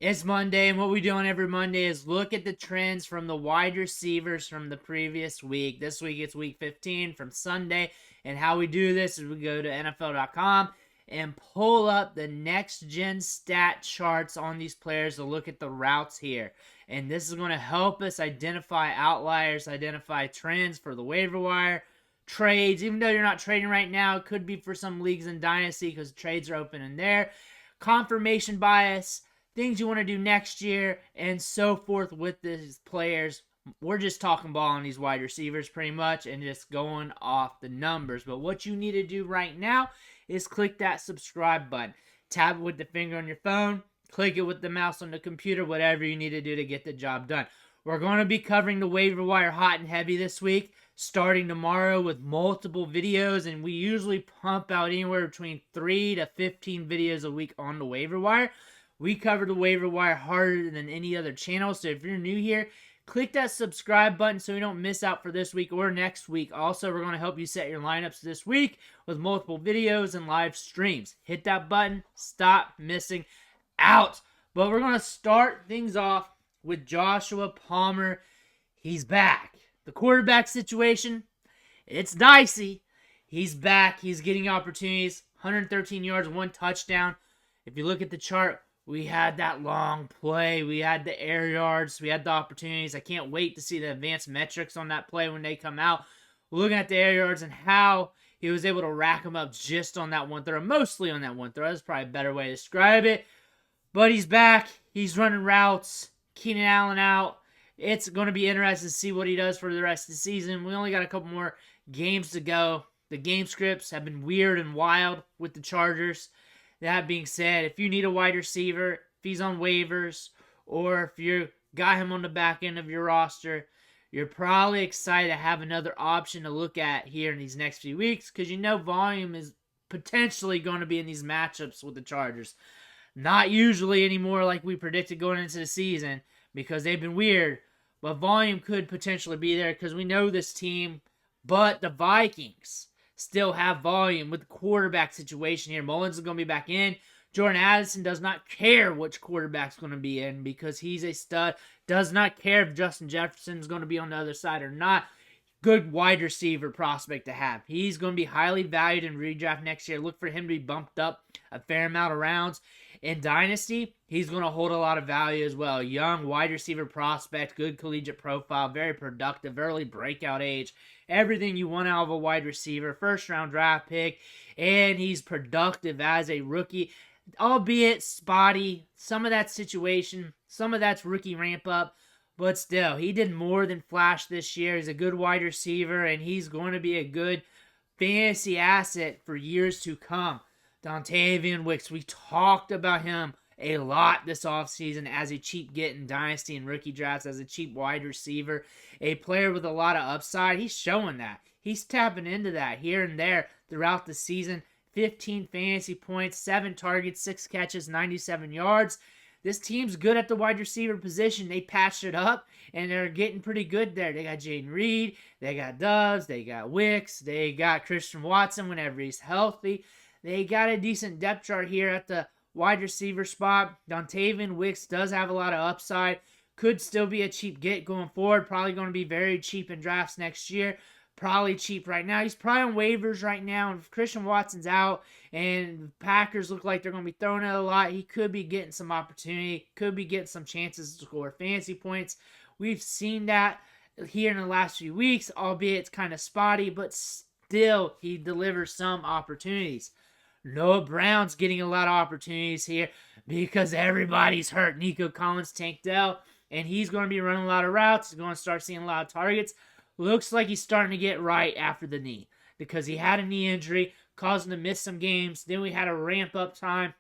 It's Monday, and what we do on every Monday is look at the trends from the wide receivers from the previous week. This week it's week 15 from Sunday, and how we do this is we go to NFL.com and pull up the next gen stat charts on these players to look at the routes here. And this is going to help us identify outliers, identify trends for the waiver wire, trades. Even though you're not trading right now, it could be for some leagues in Dynasty because trades are open in there. Confirmation bias, things you want to do next year, and so forth with these players. We're just talking ball on these wide receivers pretty much and just going off the numbers. But what you need to do right now is click that subscribe button. Tap it with the finger on your phone. Click it with the mouse on the computer. Whatever you need to do to get the job done. We're going to be covering the waiver wire hot and heavy this week, starting tomorrow with multiple videos. And we usually pump out anywhere between 3 to 15 videos a week on the waiver wire. We cover the waiver wire harder than any other channel. So if you're new here, click that subscribe button so you don't miss out for this week or next week. Also, we're going to help you set your lineups this week with multiple videos and live streams. Hit that button. Stop missing out. But we're going to start things off with Joshua Palmer. He's back. The quarterback situation, it's dicey. He's back. He's getting opportunities. 113 yards, 1 touchdown. If you look at the chart, we had that long play. We had the air yards. We had the opportunities. I can't wait to see the advanced metrics on that play when they come out. Looking at the air yards and how he was able to rack them up just on that one throw. Mostly on that one throw. That's probably a better way to describe it. But he's back. He's running routes. Keenan Allen out. It's going to be interesting to see what he does for the rest of the season. We only got a couple more games to go. The game scripts have been weird and wild with the Chargers. That being said, if you need a wide receiver, if he's on waivers, or if you got him on the back end of your roster, you're probably excited to have another option to look at here in these next few weeks because you know volume is potentially going to be in these matchups with the Chargers. Not usually anymore like we predicted going into the season because they've been weird, but volume could potentially be there because we know this team, but the Vikings still have volume with the quarterback situation here. Mullins is going to be back in. Jordan Addison does not care which quarterback's going to be in because he's a stud. Does not care if Justin Jefferson is going to be on the other side or not. Good wide receiver prospect to have. He's going to be highly valued in redraft next year. Look for him to be bumped up a fair amount of rounds. In Dynasty, he's going to hold a lot of value as well. Young wide receiver prospect, good collegiate profile, very productive, early breakout age. Everything you want out of a wide receiver, first-round draft pick, and he's productive as a rookie, albeit spotty. Some of that situation, some of that's rookie ramp-up, but still, he did more than flash this year. He's a good wide receiver, and he's going to be a good fantasy asset for years to come. Dontavian Wicks, we talked about him a lot this offseason as a cheap get in Dynasty and rookie drafts, as a cheap wide receiver, a player with a lot of upside. He's showing that. He's tapping into that here and there throughout the season. 15 fantasy points, 7 targets, 6 catches, 97 yards. This team's good at the wide receiver position. They patched it up, and they're getting pretty good there. They got Jaden Reed, they got Doves, they got Wicks, they got Christian Watson whenever he's healthy. They got a decent depth chart here at the wide receiver spot. Dontavian Wicks does have a lot of upside. Could still be a cheap get going forward. Probably going to be very cheap in drafts next year. Probably cheap right now. He's probably on waivers right now. And if Christian Watson's out and the Packers look like they're going to be throwing it a lot, he could be getting some opportunity. Could be getting some chances to score fantasy points. We've seen that here in the last few weeks, albeit it's kind of spotty, but still he delivers some opportunities. Noah Brown's getting a lot of opportunities here because everybody's hurt. Nico Collins tanked out, and he's going to be running a lot of routes. He's going to start seeing a lot of targets. Looks like he's starting to get right after the knee because he had a knee injury, caused him to miss some games. Then we had a ramp-up time,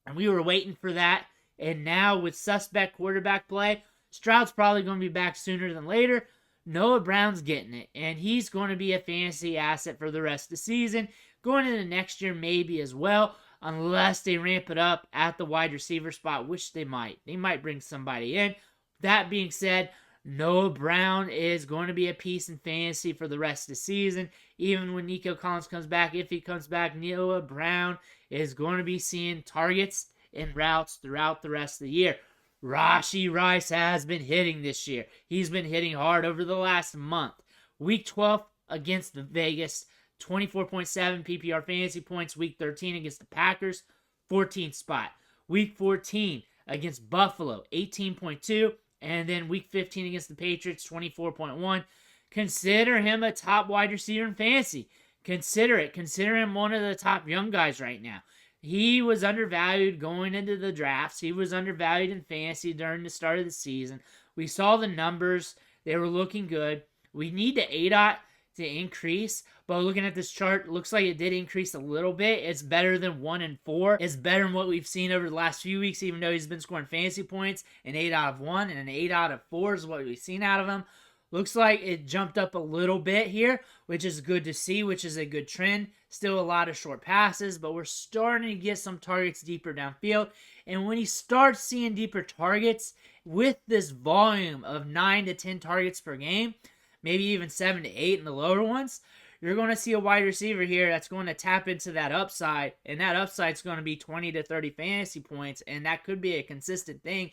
and we were waiting for that. And now with suspect quarterback play, Stroud's probably going to be back sooner than later. Noah Brown's getting it, and he's going to be a fantasy asset for the rest of the season. Going into next year maybe as well, unless they ramp it up at the wide receiver spot, which they might. They might bring somebody in. That being said, Noah Brown is going to be a piece in fantasy for the rest of the season. Even when Nico Collins comes back, if he comes back, Noah Brown is going to be seeing targets and routes throughout the rest of the year. Rashee Rice has been hitting this year. He's been hitting hard over the last month. Week 12 against the Vegas, 24.7 PPR fantasy points. Week 13 against the Packers, 14th spot. Week 14 against Buffalo, 18.2. And then week 15 against the Patriots, 24.1. Consider him a top wide receiver in fantasy. Consider it. Consider him one of the top young guys right now. He was undervalued going into the drafts. He was undervalued in fantasy during the start of the season. We saw the numbers. They were looking good. We need the ADOT to increase, but looking at this chart, it looks like it did increase a little bit. It's better than 1 and 4. It's better than what we've seen over the last few weeks, even though he's been scoring fantasy points. An 8 out of 1 and an 8 out of 4 is what we've seen out of him. Looks like it jumped up a little bit here, which is good to see, which is a good trend. Still a lot of short passes, but we're starting to get some targets deeper downfield. And when he starts seeing deeper targets with this volume of 9 to 10 targets per game, maybe even 7 to 8 in the lower ones, you're going to see a wide receiver here that's going to tap into that upside, and that upside is going to be 20 to 30 fantasy points, and that could be a consistent thing,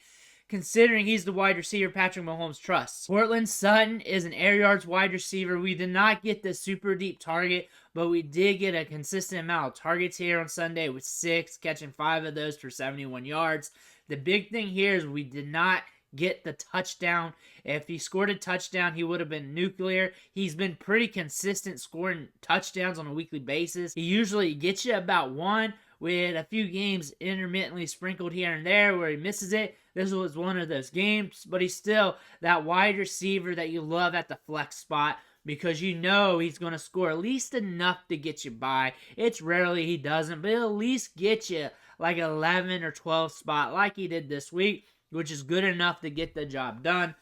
considering he's the wide receiver Patrick Mahomes trusts. Courtland Sutton is an air yards wide receiver. We did not get the super deep target, but we did get a consistent amount of targets here on Sunday with 6, catching 5 of those for 71 yards. The big thing here is we did not get the touchdown. If he scored a touchdown, he would have been nuclear. He's been pretty consistent scoring touchdowns on a weekly basis. He usually gets you about 1, with a few games intermittently sprinkled here and there where he misses it. This was one of those games, but he's still that wide receiver that you love at the flex spot because you know he's going to score at least enough to get you by. It's rarely he doesn't, but he'll at least get you like 11 or 12 spot like he did this week, which is good enough to get the job done.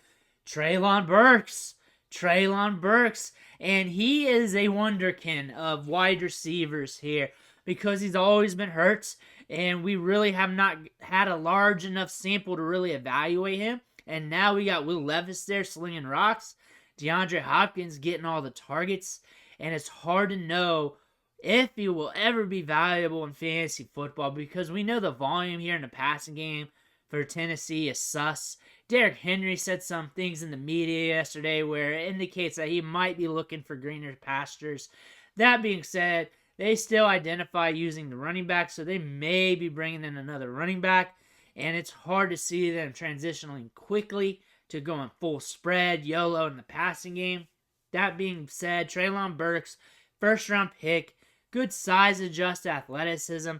Treylon Burks. Treylon Burks. And he is a wonderkin of wide receivers here because he's always been hurt, and we really have not had a large enough sample to really evaluate him. And now we got Will Levis there slinging rocks. DeAndre Hopkins getting all the targets. And it's hard to know if he will ever be valuable in fantasy football because we know the volume here in the passing game for Tennessee is sus. Derrick Henry said some things in the media yesterday where it indicates that he might be looking for greener pastures. That being said, they still identify using the running back, so they may be bringing in another running back, and it's hard to see them transitioning quickly to going full spread, YOLO in the passing game. That being said, Treylon Burks, first-round pick, good size, adjusted athleticism.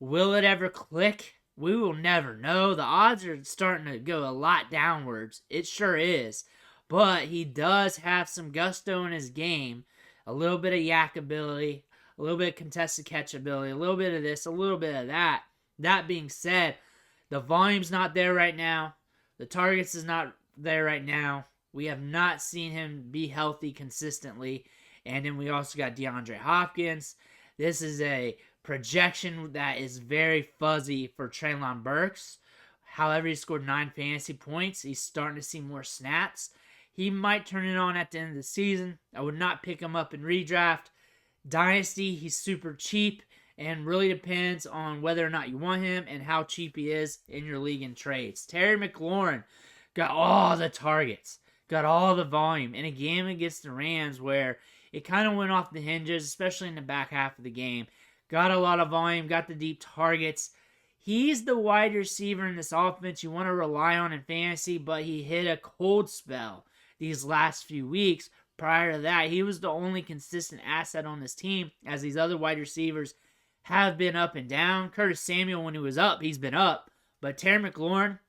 Will it ever click? We will never know. The odds are starting to go a lot downwards. It sure is. But he does have some gusto in his game, a little bit of yak ability, a little bit of contested catch ability, a little bit of this, a little bit of that. That being said, the volume's not there right now. The targets is not there right now. We have not seen him be healthy consistently. And then we also got DeAndre Hopkins. This is a projection that is very fuzzy for Treylon Burks. However, he scored 9 fantasy points. He's starting to see more snaps. He might turn it on at the end of the season. I would not pick him up in redraft. Dynasty, he's super cheap and really depends on whether or not you want him and how cheap he is in your league and trades. Terry McLaurin got all the targets, got all the volume in a game against the Rams where it kind of went off the hinges, especially in the back half of the game. Got a lot of volume, got the deep targets. He's the wide receiver in this offense you want to rely on in fantasy, but he hit a cold spell these last few weeks. Prior to that, he was the only consistent asset on this team, as these other wide receivers have been up and down. Curtis Samuel, when he was up, he's been up. But Terry McLaurin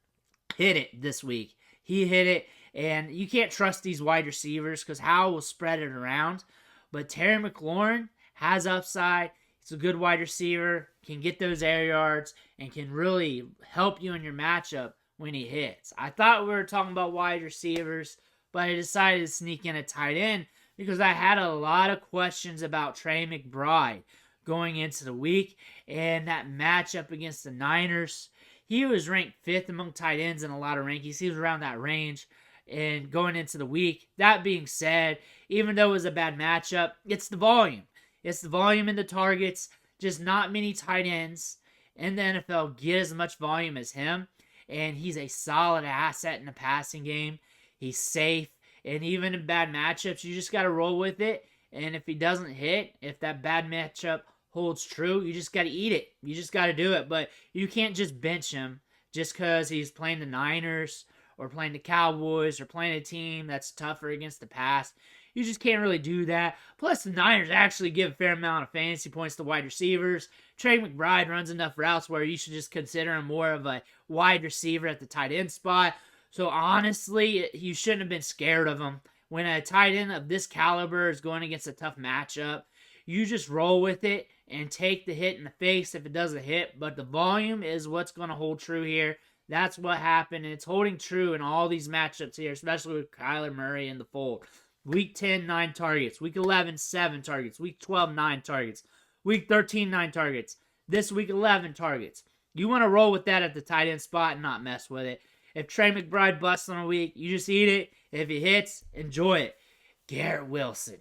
hit it this week. He hit it, and you can't trust these wide receivers because Howell will spread it around. But Terry McLaurin has upside. He's a good wide receiver, can get those air yards, and can really help you in your matchup when he hits. I thought we were talking about wide receivers, but I decided to sneak in a tight end because I had a lot of questions about Trey McBride going into the week and that matchup against the Niners. He was ranked 5th among tight ends in a lot of rankings. He was around that range and going into the week. That being said, even though it was a bad matchup, it's the volume. It's the volume in the targets. Just not many tight ends in the NFL get as much volume as him. and he's a solid asset in the passing game. He's safe, and even in bad matchups, you just got to roll with it. And if he doesn't hit, if that bad matchup holds true, you just got to eat it. You just got to do it. But you can't just bench him just because he's playing the Niners or playing the Cowboys or playing a team that's tougher against the pass. You just can't really do that. Plus, the Niners actually give a fair amount of fantasy points to wide receivers. Trey McBride runs enough routes where you should just consider him more of a wide receiver at the tight end spot. So, honestly, you shouldn't have been scared of him. When a tight end of this caliber is going against a tough matchup, you just roll with it and take the hit in the face if it doesn't hit. But the volume is what's going to hold true here. That's what happened, and it's holding true in all these matchups here, especially with Kyler Murray in the fold. Week 10, 9 targets. Week 11, 7 targets. Week 12, 9 targets. Week 13, 9 targets. This week, 11 targets. You want to roll with that at the tight end spot and not mess with it. If Trey McBride busts on a week, you just eat it. If he hits, enjoy it. Garrett Wilson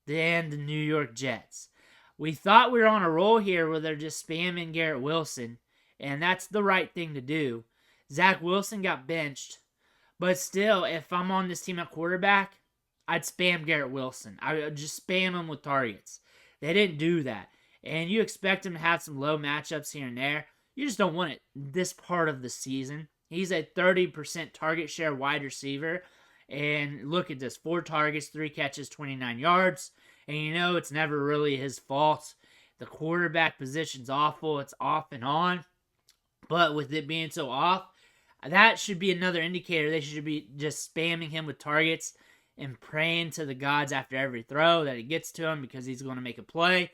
and the New York Jets. We thought we were on a roll here where they're just spamming Garrett Wilson, and that's the right thing to do. Zach Wilson got benched, but still, if I'm on this team at quarterback, I'd spam Garrett Wilson. I would just spam him with targets. They didn't do that. And you expect him to have some low matchups here and there. You just don't want it this part of the season. He's a 30% target share wide receiver. And look at this. 4 targets, 3 catches, 29 yards. And you know it's never really his fault. The quarterback position's awful. It's off and on. But with it being so off, that should be another indicator. They should be just spamming him with targets and praying to the gods after every throw that it gets to him because he's going to make a play.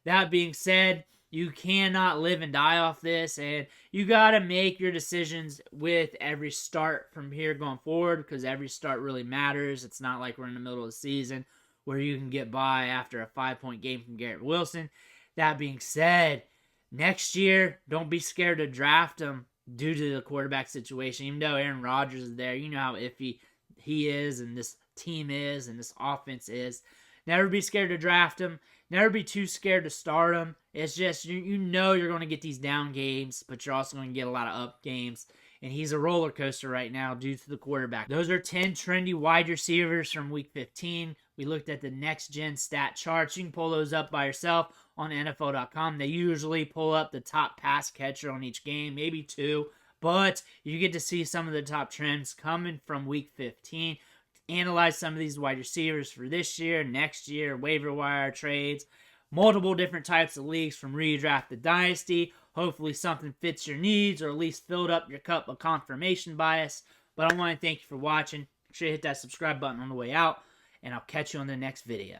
That being said, you cannot live and die off this, and you got to make your decisions with every start from here going forward because every start really matters. It's not like we're in the middle of the season where you can get by after a 5-point game from Garrett Wilson. That being said, next year, don't be scared to draft him due to the quarterback situation. Even though Aaron Rodgers is there, you know how iffy he is and this team is and this offense is. Never be scared to draft him. Never be too scared to start him. It's just, you know you're going to get these down games, but you're also going to get a lot of up games. And he's a roller coaster right now due to the quarterback. Those are 10 trendy wide receivers from Week 15. We looked at the next-gen stat charts. You can pull those up by yourself on NFL.com. They usually pull up the top pass catcher on each game, maybe 2. But you get to see some of the top trends coming from Week 15. Analyze some of these wide receivers for this year, next year, waiver wire trades, multiple different types of leagues from redraft to dynasty. Hopefully something fits your needs or at least filled up your cup of confirmation bias. But I want to thank you for watching. Make sure you hit that subscribe button on the way out, and I'll catch you on the next video.